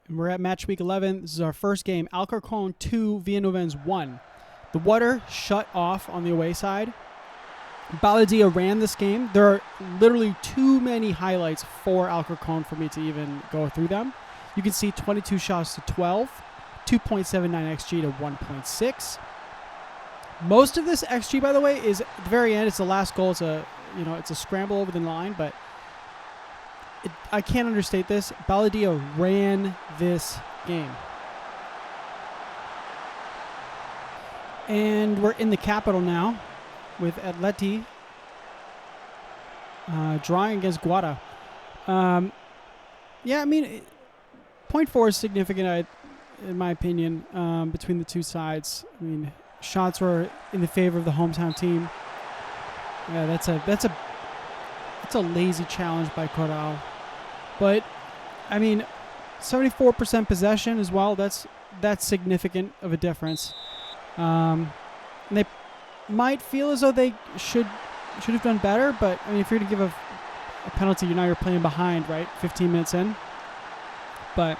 We're at match week 11. This is our first game. Alcorcón 2, Villanuevans 1. The water shut off on the away side. Baladia ran this game. There are literally too many highlights for Alcorcón for me to even go through them. You can see 22 shots to 12, 2.79 XG to 1.6. Most of this XG, by the way, is at the very end. It's the last goal. It's a scramble over the line, but I can't understate this. Baladia ran this game. And we're in the capital now with Atleti drawing against Guara. Yeah, I mean, 0.4 is significant, in my opinion, between the two sides. I mean, shots were in the favor of the hometown team. Yeah, that's a lazy challenge by Corral. But, I mean, 74% possession as well. That's significant of a difference. And they might feel as though they should have done better. But, I mean, if you're going to give a penalty, you're playing behind, right? 15 minutes in. But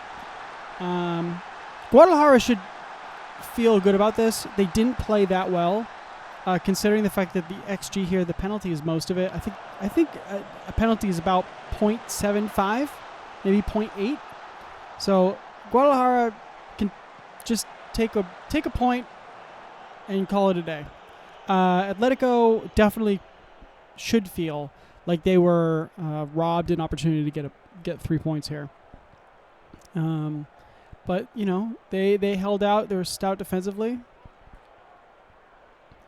Guadalajara should feel good about this. They didn't play that well, considering the fact that the XG here, the penalty is most of it. I think a penalty is about 0.75, maybe 0.8. So Guadalajara can just take a point and call it a day. Atletico definitely should feel like they were robbed an opportunity to get 3 points here. But, they held out. They were stout defensively.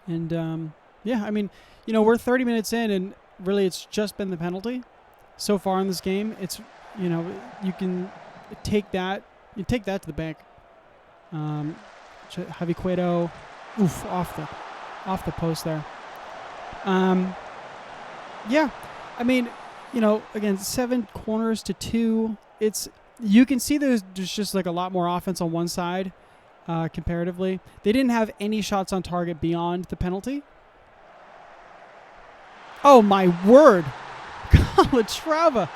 And, yeah, I mean, we're 30 minutes in, and really it's just been the penalty so far in this game. It's, you can take that. You take that to the bank. Javi Cueto, off the post there. Yeah, I mean, again, 7 corners to 2. You can see there's just like a lot more offense on one side comparatively. They didn't have any shots on target beyond the penalty. Oh, my word. Calatrava.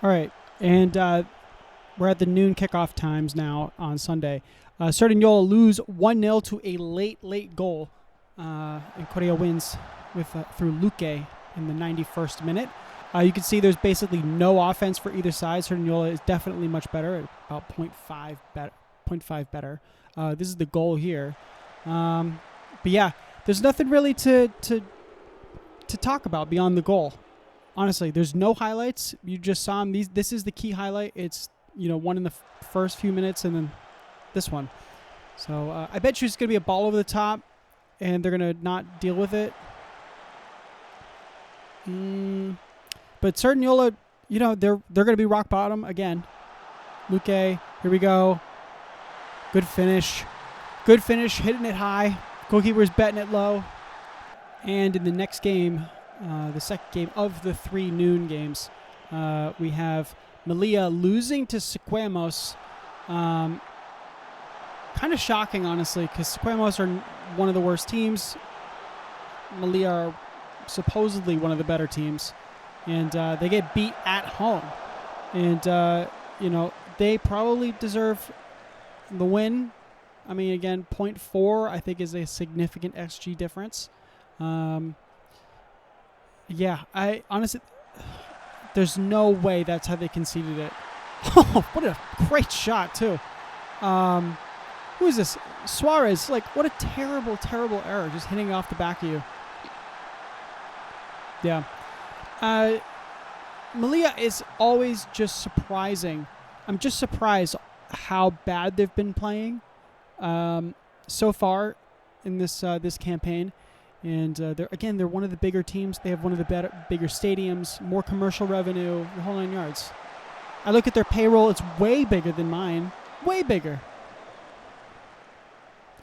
All right, and we're at the noon kickoff times now on Sunday. Cerdanyola lose 1-0 to a late goal. And Correa wins through Luque in the 91st minute. You can see there's basically no offense for either side. Cerdanyola is definitely much better, at about 0.5 better. This is the goal here. But yeah, there's nothing really to talk about beyond the goal. Honestly, there's no highlights. You just saw them. This is the key highlight. It's one in the first few minutes, and then this one. So I bet you it's going to be a ball over the top, and they're going to not deal with it. But Cerdanyola, they're going to be rock bottom again. Luque, here we go. Good finish, hitting it high. Goalkeeper's betting it low. And in the next game, the second game of the 3 noon games, we have Melilla losing to Sequemos. Kind of shocking, honestly, because Sequemos are one of the worst teams. Melilla are supposedly one of the better teams. And they get beat at home. And, they probably deserve the win. I mean, again, 0.4, I think, is a significant XG difference. Yeah, I honestly, there's no way that's how they conceded it. Oh, what a great shot, too. Who is this? Suarez. What a terrible, terrible error, just hitting off the back of you. Yeah. Melilla is always just surprising. I'm just surprised how bad they've been playing so far in this campaign. And they're one of the bigger teams. They have one of the bigger stadiums, more commercial revenue, the whole 9 yards. I look at their payroll; it's way bigger than mine, way bigger.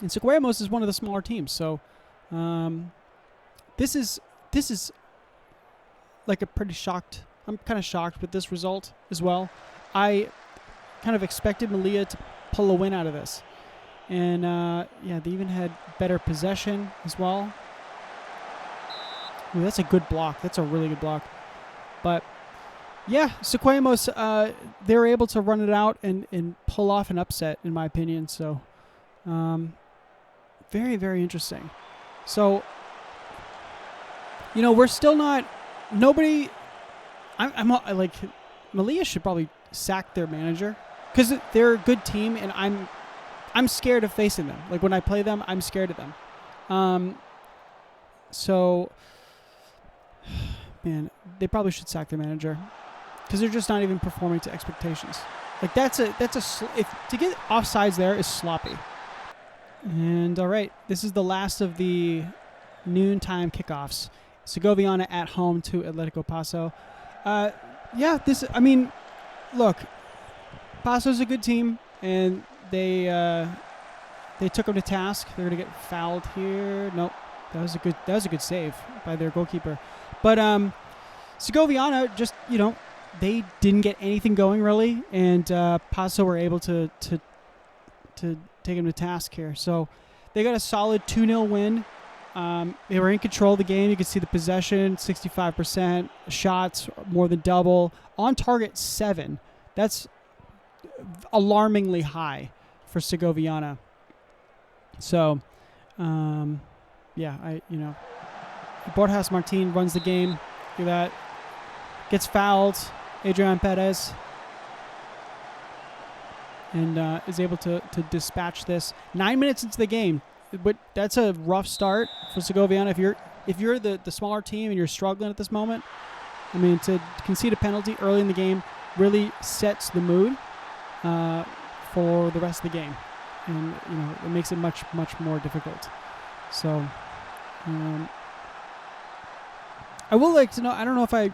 And Sequemos is one of the smaller teams. So this is like a pretty shocked. I'm kind of shocked with this result as well. I kind of expected Melilla to pull a win out of this. And, they even had better possession as well. Ooh, that's a good block. That's a really good block. But, Yeah, Sequemos, they were able to run it out and pull off an upset, in my opinion. So, very, very interesting. So, we're still not. Nobody. I'm like, Malia should probably sack their manager because they're a good team, and I'm scared of facing them. Like when I play them, I'm scared of them. So, man, they probably should sack their manager because they're just not even performing to expectations. Like if to get offsides there is sloppy. And all right, this is the last of the noontime kickoffs. Segoviana at home to Atletico Paso. Look, Paso's a good team, and they took them to task. They're gonna get fouled here. Nope, that was a good save by their goalkeeper. But Segoviana just they didn't get anything going really, and Paso were able to take them to task here. So they got a solid 2-0 win. They were in control of the game. You can see the possession, 65%. Shots, more than double. On target, 7. That's alarmingly high for Segoviana. So, Borjas Martin runs the game. Look at that. Gets fouled. Adrian Perez. And is able to dispatch this. 9 minutes into the game. But that's a rough start for Segoviana. If you're the smaller team and you're struggling at this moment, I mean, to concede a penalty early in the game really sets the mood for the rest of the game, and it makes it much more difficult. So, I will like to know. I don't know if I've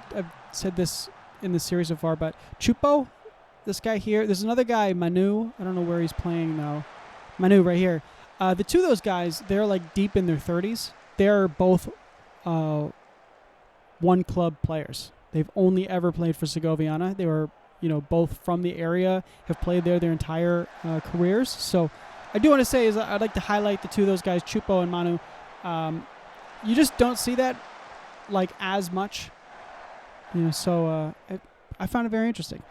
said this in the series so far, but Chupo, this guy here. There's another guy, Manu. I don't know where he's playing though. Manu right here. The two of those guys, they're like deep in their 30s. They're both one club players. They've only ever played for Segoviana. They were, both from the area, have played there their entire careers. So I do want to say is I'd like to highlight the two of those guys, Chupo and Manu. You just don't see that like as much. So I found it very interesting.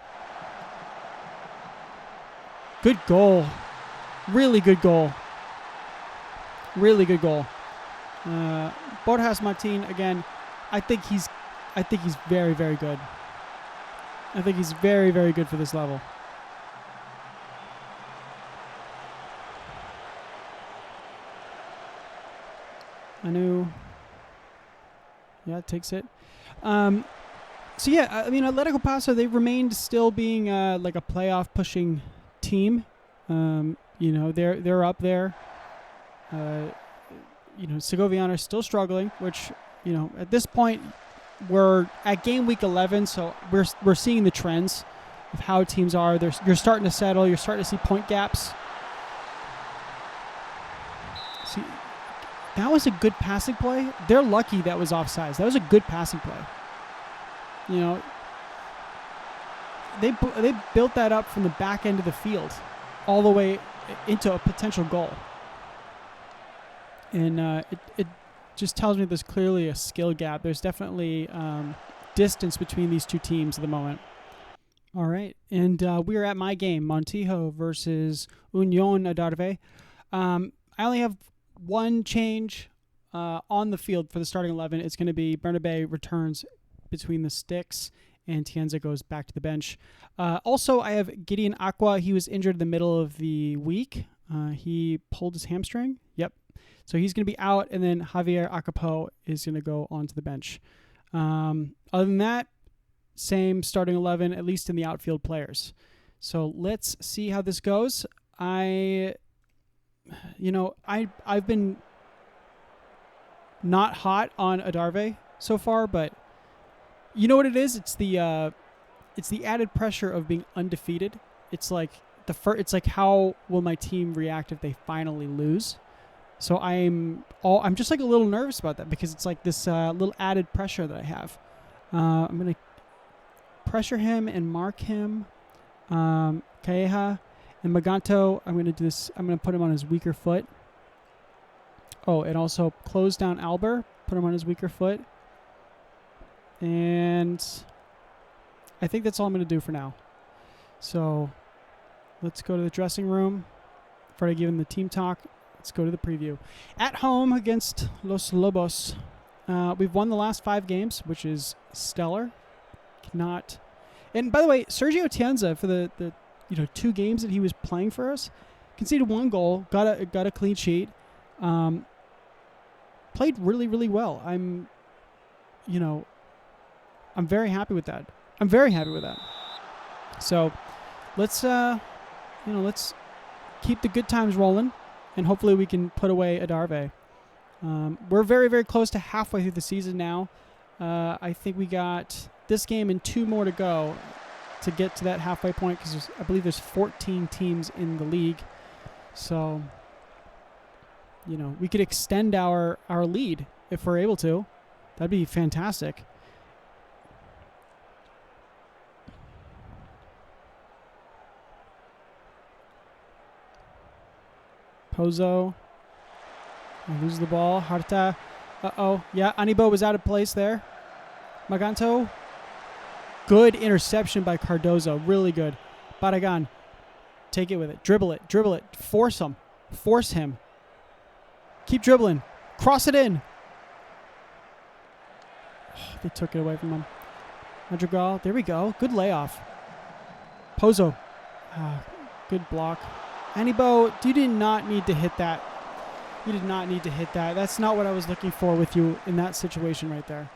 Good goal. Really good goal. Really good goal. Borjas Martin, again, I think he's very, very good. I think he's very, very good for this level. Manu. Yeah, takes it. Atletico Paso, they remained still being like a playoff pushing team. They're up there. Segoviana are still struggling, which, at this point we're at game week 11, so we're seeing the trends of how teams are. You're starting to settle. You're starting to see point gaps. See, that was a good passing play. They're lucky that was offsides. That was a good passing play. They built that up from the back end of the field all the way into a potential goal. And it just tells me there's clearly a skill gap. There's definitely distance between these two teams at the moment. All right. And we are at my game, Montijo versus Union Adarve. I only have one change on the field for the starting 11. It's going to be Bernabe returns between the sticks, and Tienza goes back to the bench. Also, I have Gideon Aqua. He was injured in the middle of the week. He pulled his hamstring. Yep. So he's going to be out, and then Javier Acapo is going to go onto the bench. Other than that, same starting 11, at least in the outfield players. So let's see how this goes. I've been not hot on Adarve so far, but you know what it is? It's the added pressure of being undefeated. It's like it's like how will my team react if they finally lose? So I'm just like a little nervous about that because it's like this little added pressure that I have. I'm gonna pressure him and mark him, Calleja and Maganto. I'm gonna do this. I'm gonna put him on his weaker foot. Oh, and also close down Alber. Put him on his weaker foot. And I think that's all I'm going to do for now. So let's go to the dressing room. Before I give him the team talk, let's go to the preview. At home against Los Lobos. We've won the last 5 games, which is stellar. And by the way, Sergio Tienza, for the 2 games that he was playing for us, conceded 1 goal, got a clean sheet, played really, really well. I'm very happy with that. So let's keep the good times rolling, and hopefully we can put away Adarve. We're very, very close to halfway through the season now. I think we got this game and 2 more to go to get to that halfway point, because I believe there's 14 teams in the league. So, we could extend our lead if we're able to. That'd be fantastic. Pozo. Loses the ball. Harta. Uh-oh. Yeah, Anibo was out of place there. Maganto. Good interception by Cardozo. Really good. Barragan. Take it with it. Dribble it. Force him. Keep dribbling. Cross it in. Oh, they took it away from him. Madrigal. There we go. Good layoff. Pozo. Good block. Anibo, you did not need to hit that. That's not what I was looking for with you in that situation right there.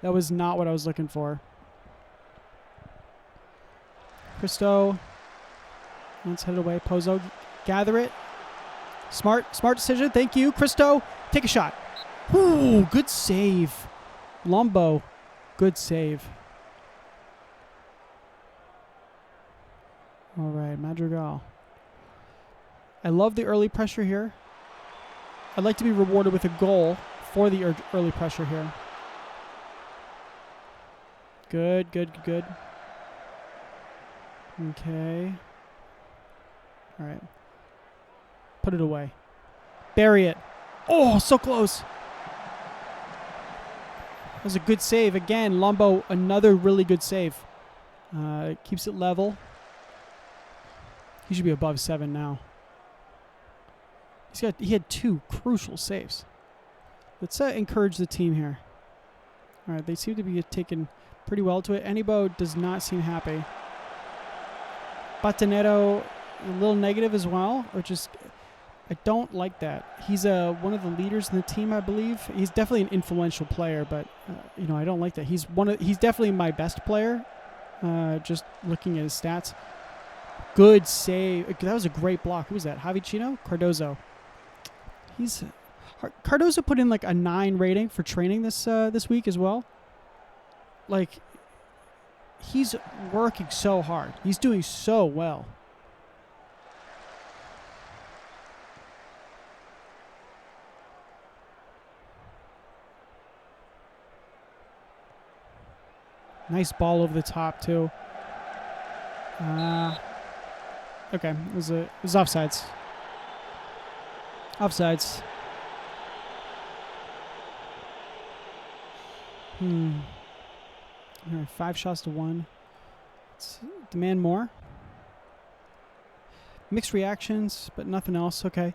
That was not what I was looking for. Cristo. Let's head it away. Pozo, gather it. Smart decision. Thank you. Cristo, take a shot. Ooh, good save. Lombo, good save. All right, Madrigal. I love the early pressure here. I'd like to be rewarded with a goal for the early pressure here. Good. Okay. All right. Put it away. Bury it. Oh, so close. That was a good save. Again, Lombo, another really good save. Keeps it level. He should be above 7 now. He had 2 crucial saves. Let's encourage the team here. All right, they seem to be taken pretty well to it. Anibo does not seem happy. Batanero, a little negative as well, which is, I don't like that. He's one of the leaders in the team, I believe. He's definitely an influential player, but I don't like that. He's definitely my best player. Just looking at his stats. Good save. That was a great block. Who was that? Javi Chino? Cardozo. Cardozo put in like a 9 rating for training this week as well. Like, he's working so hard. He's doing so well. Nice ball over the top too. Okay, it was offsides. Offsides. All right, 5 shots to 1. Let's demand more. Mixed reactions, but nothing else. Okay.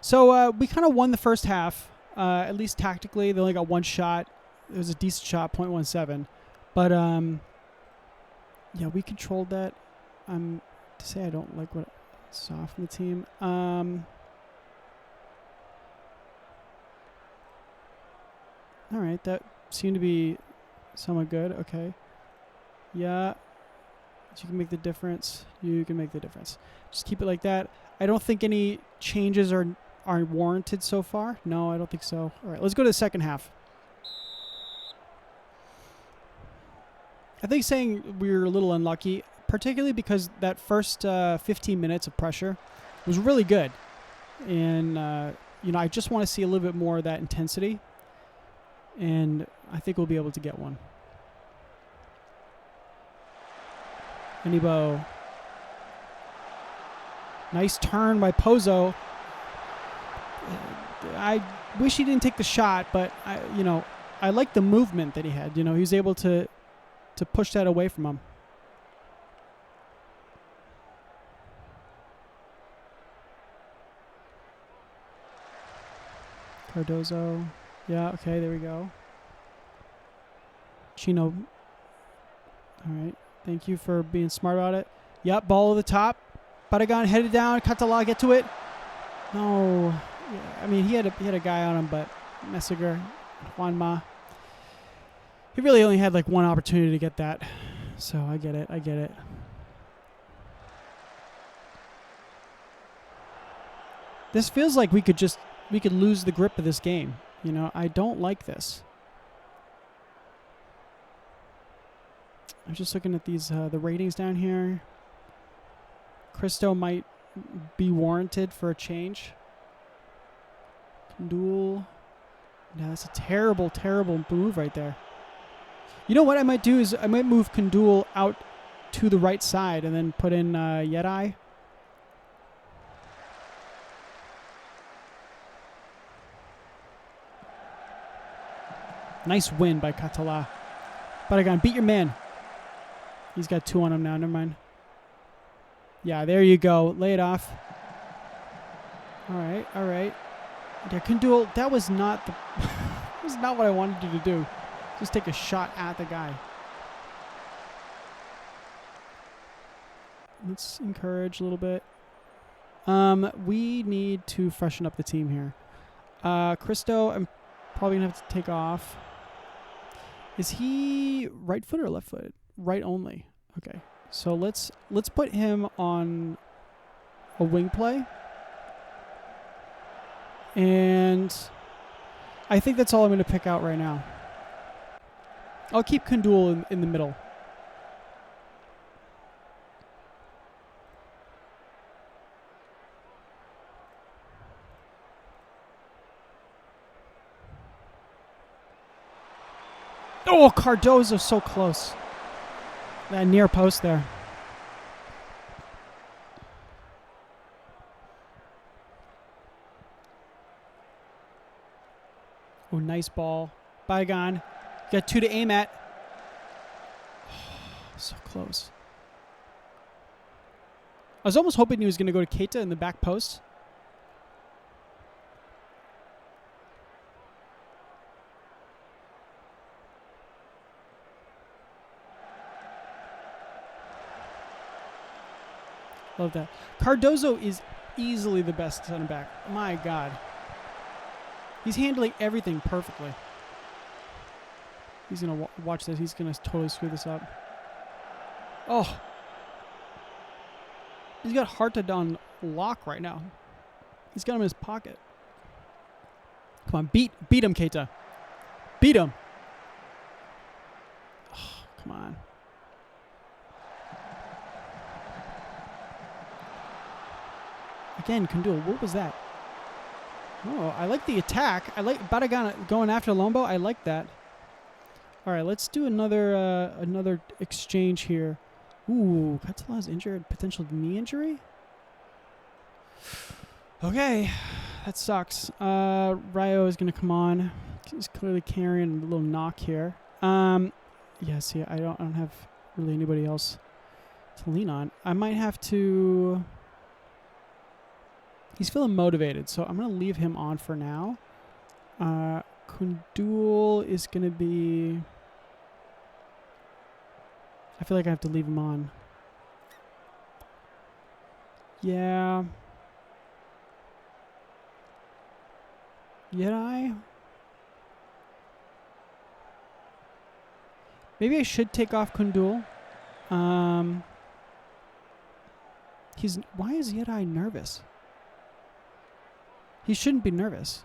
So we kind of won the first half, at least tactically. They only got 1 shot. It was a decent shot, .17. But, yeah, we controlled that. To say I don't like what I saw from the team. All right, that seemed to be somewhat good. Okay. Yeah. You can make the difference. You can make the difference. Just keep it like that. I don't think any changes are warranted so far. No, I don't think so. All right, let's go to the second half. I think saying we were a little unlucky, particularly because that first 15 minutes of pressure was really good. And, I just want to see a little bit more of that intensity. And I think we'll be able to get one. Anibo. Nice turn by Pozo. I wish he didn't take the shot, but I like the movement that he had. He was able to to push that away from him. Cardozo. Yeah, okay, there we go. Chino. All right. Thank you for being smart about it. Yep, ball over the top. Barragan headed down. Catala, get to it. No. Yeah, I mean, he had a guy on him, but Messiger, Juanma. He really only had like one opportunity to get that. So I get it. This feels like we could lose the grip of this game. You know, I don't like this. I'm just looking at these the ratings down here. Cristo might be warranted for a change. Kandul. No, that's a terrible, terrible move right there. You know what I might do is I might move Kandul out to the right side and then put in Yedai. Nice win by Catala. Barragan, beat your man. He's got 2 on him now. Never mind. Yeah, there you go. Lay it off. All right. Yeah, Kandul, that was not the that was not what I wanted you to do. Just take a shot at the guy. Let's encourage a little bit. We need to freshen up the team here. Cristo, I'm probably going to have to take off. Is he right foot or left foot? Right only. Okay. So let's put him on a wing play. And I think that's all I'm going to pick out right now. I'll keep Kandul in the middle. Oh, Cardozo so close. That near post there. Oh, nice ball. Barragan. Got 2 to aim at. Oh, so close. I was almost hoping he was going to go to Keita in the back post. Love that. Cardozo is easily the best center back. My God. He's handling everything perfectly. He's going to watch this. He's going to totally screw this up. Oh. He's got Harta on lock right now. He's got him in his pocket. Come on, beat him, Keita. Beat him. Oh, come on. Again, Kandul, what was that? Oh, I like the attack. I like Barragan going after Lombo. I like that. All right, let's do another exchange here. Ooh, Catala's injured. Potential knee injury? Okay, that sucks. Rayo is going to come on. He's clearly carrying a little knock here. Yes, yeah, I don't have really anybody else to lean on. I might have to... He's feeling motivated, so I'm going to leave him on for now. Kandul is going to be... I feel like I have to leave him on. Yeah. Yedai? Maybe I should take off Kandul. Why is Yedai nervous? He shouldn't be nervous.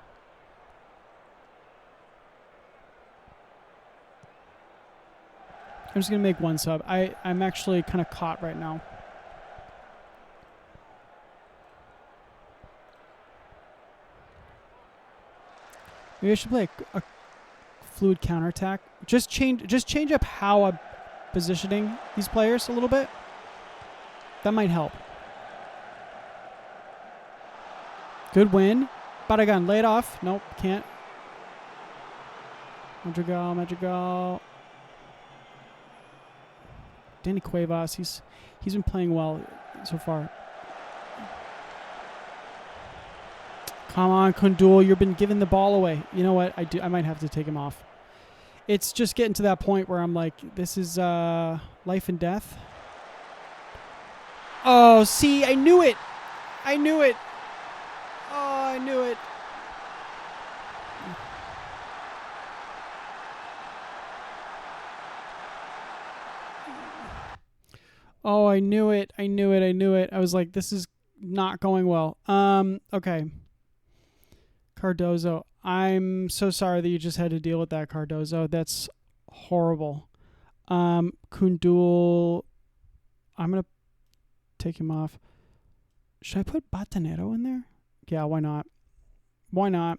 I'm just going to make one sub. I'm actually kind of caught right now. Maybe I should play a fluid counterattack. Just change up how I'm positioning these players a little bit. That might help. Good win. Barragan, lay it off. Nope, can't. Madrigal. Danny Cuevas, he's been playing well so far. Come on, Kundul, you've been giving the ball away. You know what? I might have to take him off. It's just getting to that point where I'm like, this is life and death. Oh, see, I knew it. I knew it. Oh, I knew it. Oh, I knew it. I knew it. I knew it. I was like, this is not going well. Okay. Cardozo. I'm so sorry that you just had to deal with that, Cardozo. That's horrible. Kundul. I'm going to take him off. Should I put Batanero in there? Yeah, why not? Why not?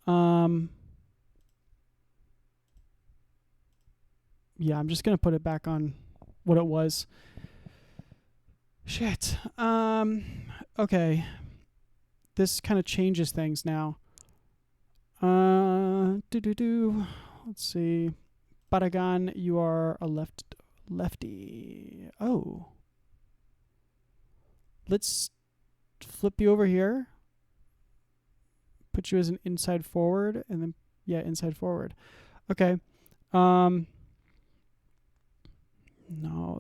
Yeah, I'm just going to put it back on what it was. Shit. Okay. This kind of changes things now. Let's see. Baragan, you are a lefty. Oh. Let's flip you over here. Put you as an inside forward, and then inside forward. Okay. No,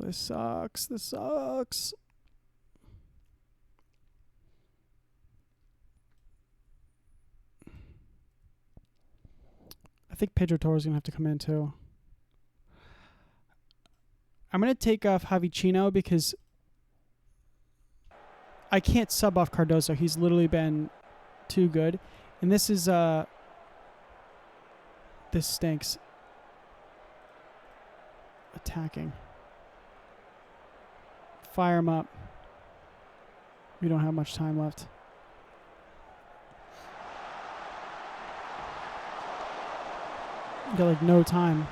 this sucks. This sucks. I think Pedro Torres is going to have to come in too. I'm going to take off Javi Chino because I can't sub off Cardoso. He's literally been too good. And this is, this stinks. Attacking. Fire him up. We don't have much time left. Got like no time.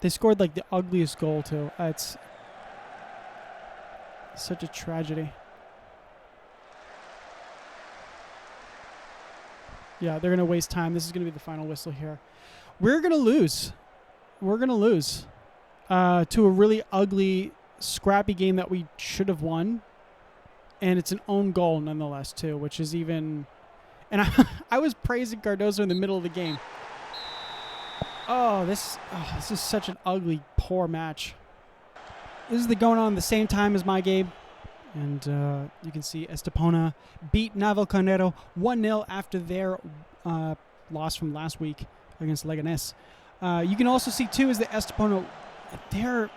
They scored like the ugliest goal too. It's such a tragedy. Yeah, they're going to waste time. This is going to be the final whistle here. We're going to lose. We're going to lose to a really ugly, scrappy game that we should have won. And it's an own goal nonetheless, too, which is even... And I was praising Cardoso in the middle of the game. This is such an ugly, poor match. This is going on at the same time as my game. And you can see Estepona beat Navalcarnero 1-0 after their loss from last week against Leganés. You can also see, too, is that Estepona, they're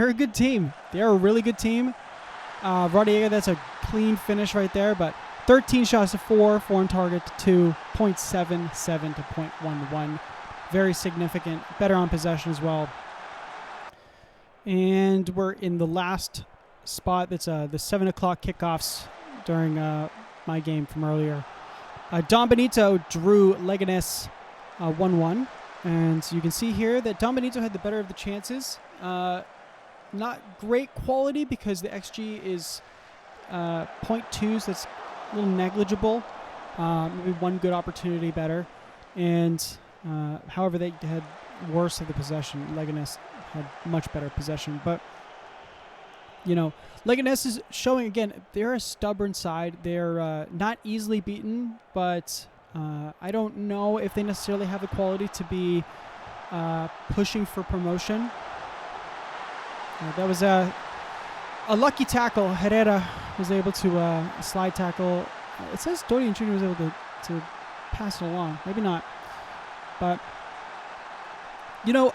a good team. They're a really good team. Rodrigo, that's a clean finish right there. But 13 shots to 4 on target to 0.77 to 0.11. Very significant. Better on possession as well. And we're in the last spot. That's the 7 o'clock kickoffs during my game from earlier. Don Benito drew Leganés 1-1. And so you can see here that Don Benito had the better of the chances. Not great quality because the XG is 0.2, so that's a little negligible. Maybe one good opportunity better. And however, they had worse of the possession. Leganés had much better possession. But, you know, Leganés is showing, again, they're a stubborn side. They're not easily beaten, but I don't know if they necessarily have the quality to be pushing for promotion. That was a lucky tackle. Herrera was able to slide tackle. It says Dorian Jr. was able to pass it along. Maybe not. But, you know,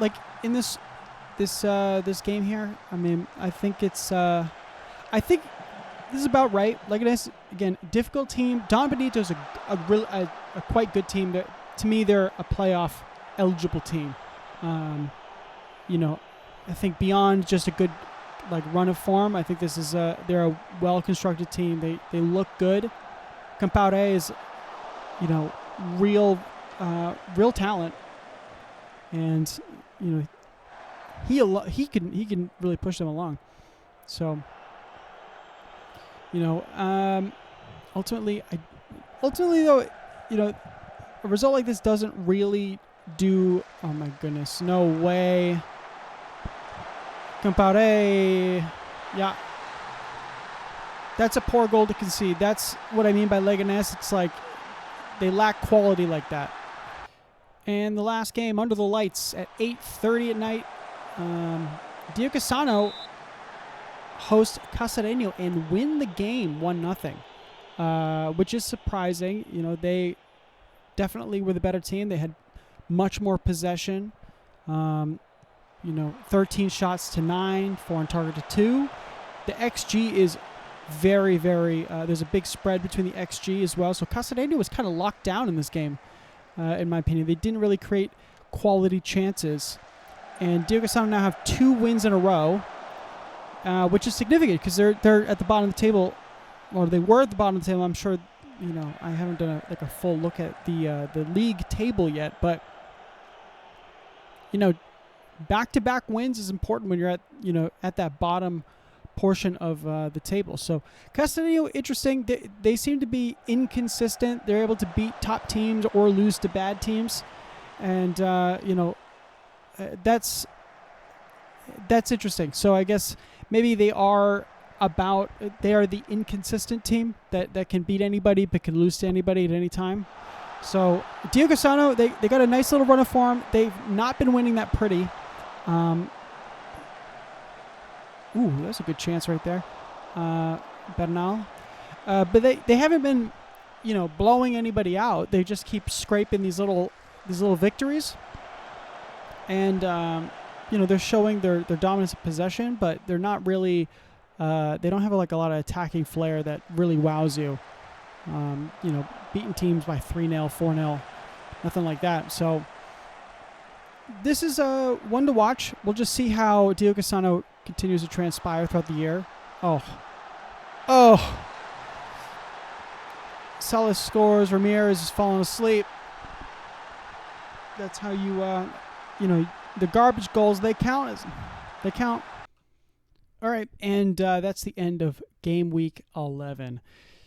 like in this game here, I mean, I think it's I think this is about right. Leganés, again, difficult team. Don Benito's a quite good team. To me, they're a playoff eligible team. You know, I think beyond just a good like run of form, I think this is they're a well constructed team. They look good. Compaore is, you know, real talent, and you know he can really push them along. So, ultimately though, a result like this doesn't really do. Oh my goodness, no way. Compare, yeah. That's a poor goal to concede. That's what I mean by Leganés. It's like they lack quality like that. And the last game under the lights at 8:30 at night, Diocesano host Cacereño and win the game 1-0, which is surprising. They definitely were the better team. They had much more possession. 13 shots to 9, 4 on target to 2. The XG is very, very, there's a big spread between the XG as well. So Cacereño was kind of locked down in this game, in my opinion. They didn't really create quality chances. And Diocesano now have 2 wins in a row, which is significant because they're at the bottom of the table, or they were at the bottom of the table. I'm sure, I haven't done a full look at the league table yet, but back-to-back wins is important when you're at that bottom portion of the table. So Cacereño, interesting. They seem to be inconsistent. They're able to beat top teams or lose to bad teams, and that's interesting. So I guess maybe they are the inconsistent team that can beat anybody but can lose to anybody at any time. So Diocesano, they got a nice little run of form. They've not been winning that pretty. Ooh, that's a good chance right there. Bernal. But they haven't been, blowing anybody out. They just keep scraping these little victories. And, they're showing their dominance of possession, but they're not really, they don't have a lot of attacking flair that really wows you. Beating teams by 3-0, 4-0, nothing like that. So this is one to watch. We'll just see how Diocesano continues to transpire throughout the year. Oh. Salas scores. Ramirez is falling asleep. That's how the garbage goals, they count. They count. All right, and that's the end of game week 11.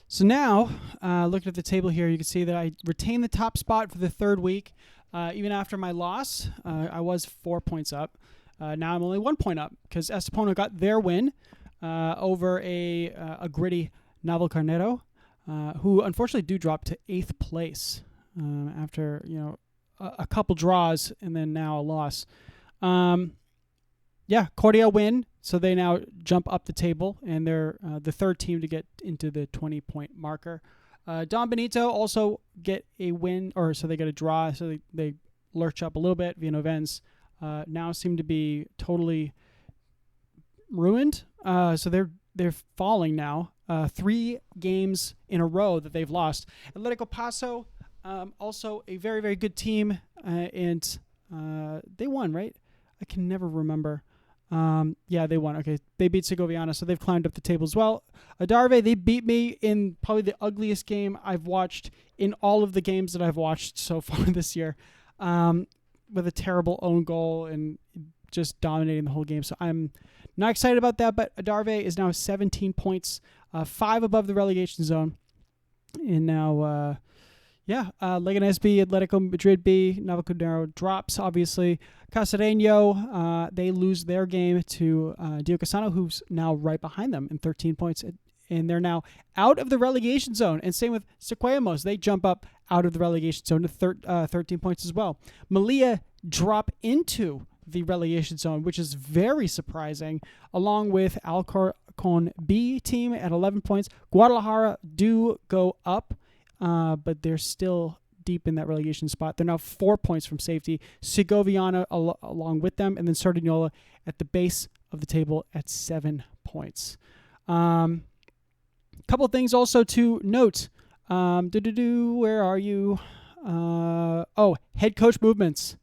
So now, looking at the table here, you can see that I retained the top spot for the third week. Even after my loss, I was 4 points up. Now I'm only 1 point up because Estepona got their win over a gritty Navalcarnero, who unfortunately do drop to 8th place after a couple draws and then now a loss. Cordia win, so they now jump up the table, and they're the third team to get into the 20-point marker. Don Benito also get a win, so they get a draw, so they lurch up a little bit. Viennovens now seem to be totally ruined, so they're falling now. 3 games in a row that they've lost. Atletico Paso, also a very, very good team, and they won, right? I can never remember. They won. Okay, they beat Segoviana, so they've climbed up the table as well. Adarve, they beat me in probably the ugliest game I've watched in all of the games that I've watched so far this year, with a terrible own goal and just dominating the whole game. So I'm not excited about that, but Adarve is now 17 points, 5 above the relegation zone. And now, Leganés B, Atletico Madrid B, Navalcarnero drops, obviously. Cacereño, they lose their game to Diocesano, who's now right behind them in 13 points. And they're now out of the relegation zone. And same with Sequeamos. They jump up out of the relegation zone to 13 points as well. Melilla drop into the relegation zone, which is very surprising, along with Alcorcon B team at 11 points. Guadalajara do go up, but they're still deep in that relegation spot. They're now 4 points from safety. Segoviana along with them, and then Sardignola at the base of the table at 7 points. Couple things also to note. Where are you? Head coach movements.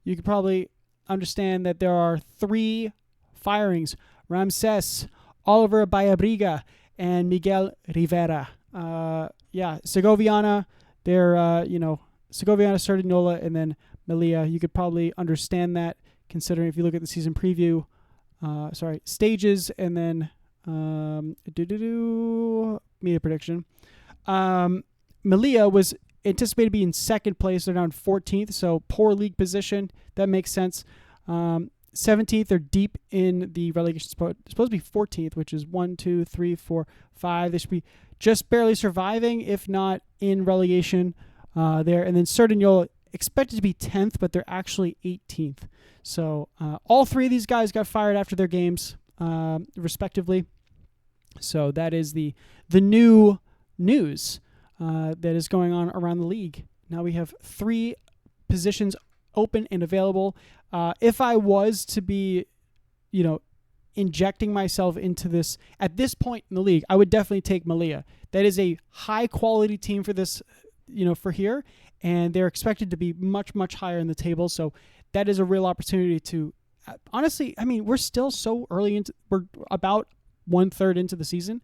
You could probably understand that there are 3 firings: Ramses, Oliver Bayabriga, and Miguel Rivera. Segoviana, they're, Segoviana, Sardignola, and then Melilla. You could probably understand that considering if you look at the season preview, stages, and then media prediction. Melilla was anticipated to be in second place. They're now in 14th, so poor league position. That makes sense. 17th, they're deep in the relegation spot. It's supposed to be 14th, which is 1, 2, 3, 4, 5. They should be just barely surviving, if not in relegation there. And then Cerdanyola expected to be 10th, but they're actually 18th. So all three of these guys got fired after their games, respectively. So that is the new news that is going on around the league. Now we have 3 positions open and available. If I was to be, injecting myself into this at this point in the league, I would definitely take Melilla. That is a high quality team for this, for here, and they're expected to be much, much higher in the table. So that is a real opportunity to, honestly, we're still so early we're about 1/3 into the season.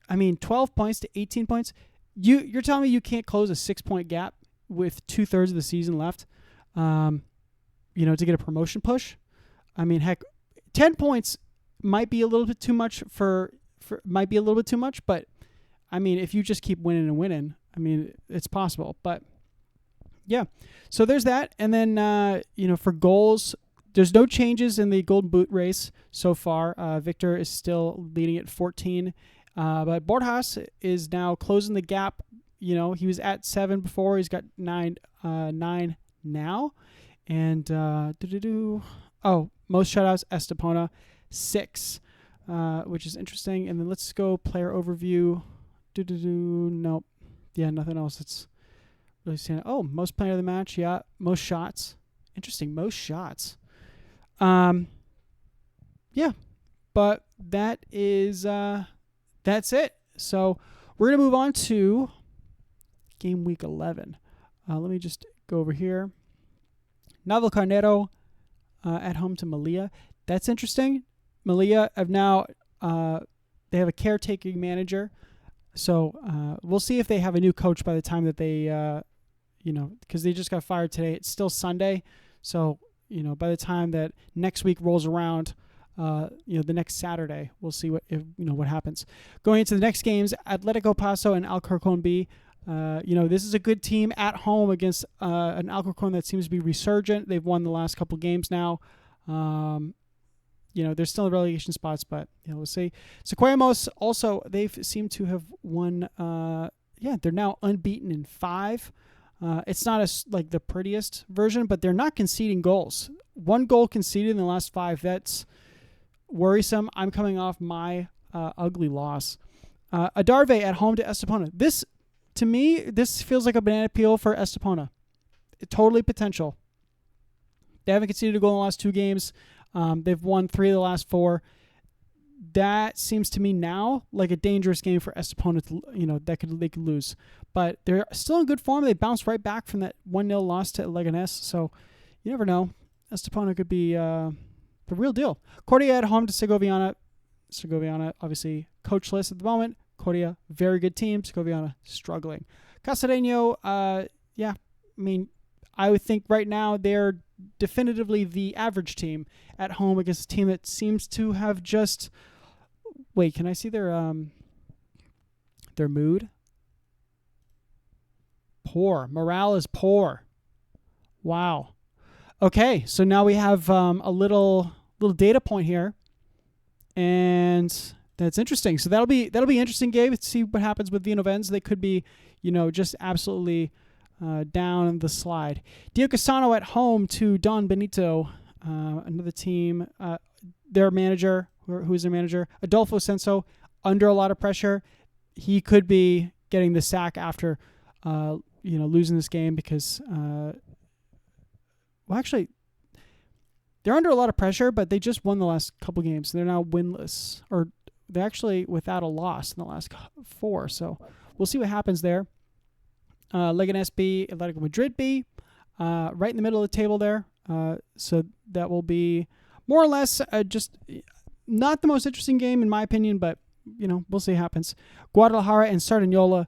12 points to 18 points. You're telling me you can't close a 6-point gap with 2/3 of the season left, to get a promotion push? Heck, 10 points might be a little bit too much but if you just keep winning and winning, it's possible. But yeah, so there's that. And then, for goals, there's no changes in the Golden Boot race so far. Victor is still leading at 14. But Borjas is now closing the gap. He was at 7 before. He's got 9 now. And most shutouts, Estepona, 6, which is interesting. And then let's go player overview. Nope. Yeah, nothing else. It's really standing. Oh, most player of the match. Yeah, most shots. Interesting, most shots. Yeah, but that is that's it. So we're gonna move on to game week 11. Let me just go over here. Navalcarnero at home to Melilla. That's interesting. Melilla have now they have a caretaking manager, so we'll see if they have a new coach by the time that they because they just got fired today. It's still Sunday, so by the time that next week rolls around, the next Saturday, we'll see what happens. Going into the next games, Atletico Paso and Alcorcón B. This is a good team at home against an Alcorcón that seems to be resurgent. They've won the last couple games now. They're still in relegation spots, but we'll see. Sequoiamos also, they've seemed to have won. They're now unbeaten in 5. It's not like the prettiest version, but they're not conceding goals. 1 goal conceded in the last 5. That's worrisome. I'm coming off my ugly loss. Adarve at home to Estepona. To me, this feels like a banana peel for Estepona. Totally potential. They haven't conceded a goal in the last 2 games. They've won 3 of the last 4. That seems to me now like a dangerous game for Estepona to, they could lose. But they're still in good form. They bounced right back from that 1-0 loss to Leganés. So you never know. Estepona could be the real deal. Cordia at home to Segoviana. Segoviana, obviously, coachless at the moment. Cordia, very good team. Segoviana, struggling. Cacereño, I would think right now they're definitively the average team at home against a team that seems to have just... Wait, can I see their mood? Poor. Morale is poor. Wow. Okay, so now we have a little data point here, and that's interesting. So that'll be an interesting game to see what happens with Vinovens. They could be, just absolutely down the slide. Diocesano at home to Don Benito, another team. Their manager, who is their manager, Adolfo Senso, under a lot of pressure. He could be getting the sack after, losing this game because. Well, actually, they're under a lot of pressure, but they just won the last couple games. They're now winless, or they're actually without a loss in the last 4. So we'll see what happens there. Leganés B, Atletico Madrid B, right in the middle of the table there. So that will be more or less just not the most interesting game in my opinion, but we'll see what happens. Guadalajara and Cerdanyola.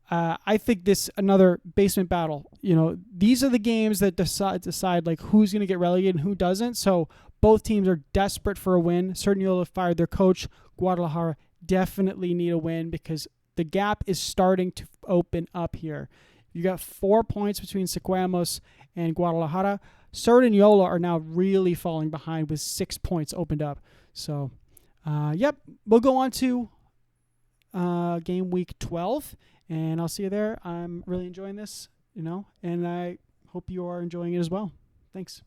I think this another basement battle. These are the games that decide like who's going to get relegated and who doesn't. So both teams are desperate for a win. Cerdanyola fired their coach. Guadalajara definitely need a win because the gap is starting to open up here. You got 4 points between Sequamos and Guadalajara. Cerdanyola are now really falling behind with 6 points opened up. So, we'll go on to game week 12, and I'll see you there. I'm really enjoying this, and I hope you are enjoying it as well. Thanks.